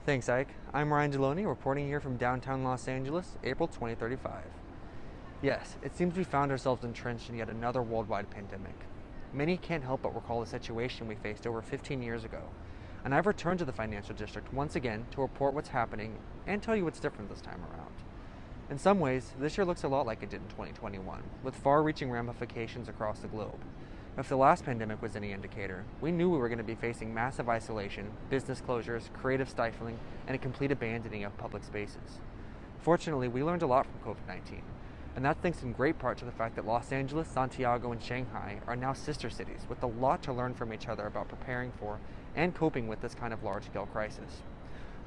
Thanks, Ike. I'm Ryan Deloney, reporting here from downtown Los Angeles, April 2035. Yes, it seems we found ourselves entrenched in yet another worldwide pandemic. Many can't help but recall the situation we faced over 15 years ago, and I've returned to the financial district once again to report what's happening and tell you what's different this time around. In some ways, this year looks a lot like it did in 2021, with far-reaching ramifications across the globe. If the last pandemic was any indicator, we knew we were going to be facing massive isolation, business closures, creative stifling, and a complete abandoning of public spaces. Fortunately, we learned a lot from COVID-19, and that's thanks in great part to the fact that Los Angeles, Santiago, and Shanghai are now sister cities with a lot to learn from each other about preparing for and coping with this kind of large-scale crisis.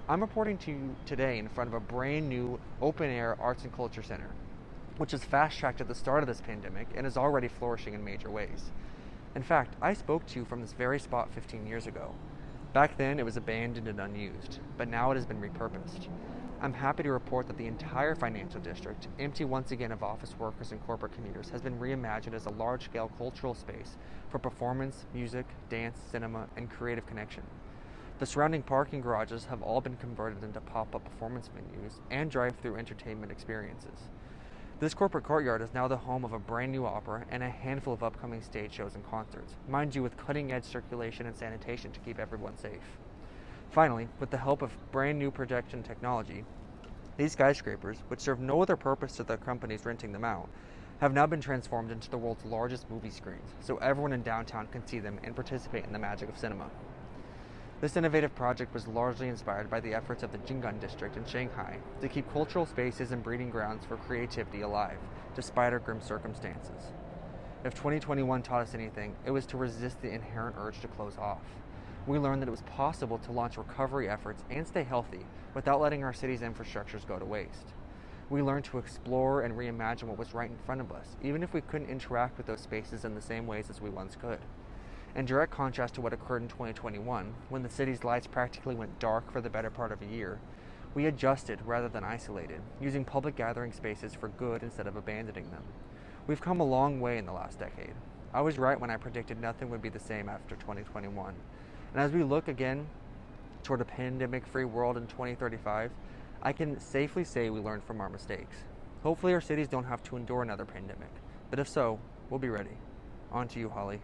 I'm reporting to you today in front of a brand new open-air arts and culture center, which is fast-tracked at the start of this pandemic and is already flourishing in major ways. In fact, I spoke to you from this very spot 15 years ago. Back then, it was abandoned and unused, but now it has been repurposed. I'm happy to report that the entire financial district, empty once again of office workers and corporate commuters, has been reimagined as a large-scale cultural space for performance, music, dance, cinema, and creative connection. The surrounding parking garages have all been converted into pop-up performance venues and drive-through entertainment experiences. This corporate courtyard is now the home of a brand new opera and a handful of upcoming stage shows and concerts, mind you with cutting-edge circulation and sanitation to keep everyone safe. Finally, with the help of brand new projection technology, these skyscrapers, which serve no other purpose to the companies renting them out, have now been transformed into the world's largest movie screens, so everyone in downtown can see them and participate in the magic of cinema. This innovative project was largely inspired by the efforts of the Jingan district in Shanghai to keep cultural spaces and breeding grounds for creativity alive, despite our grim circumstances. If 2021 taught us anything, it was to resist the inherent urge to close off. We learned that it was possible to launch recovery efforts and stay healthy without letting our city's infrastructures go to waste. We learned to explore and reimagine what was right in front of us, even if we couldn't interact with those spaces in the same ways as we once could. In direct contrast to what occurred in 2021, when the city's lights practically went dark for the better part of a year, we adjusted rather than isolated, using public gathering spaces for good instead of abandoning them. We've come a long way in the last decade. I was right when I predicted nothing would be the same after 2021. And as we look again toward a pandemic-free world in 2035, I can safely say we learned from our mistakes. Hopefully our cities don't have to endure another pandemic, but if so, we'll be ready. On to you, Holly.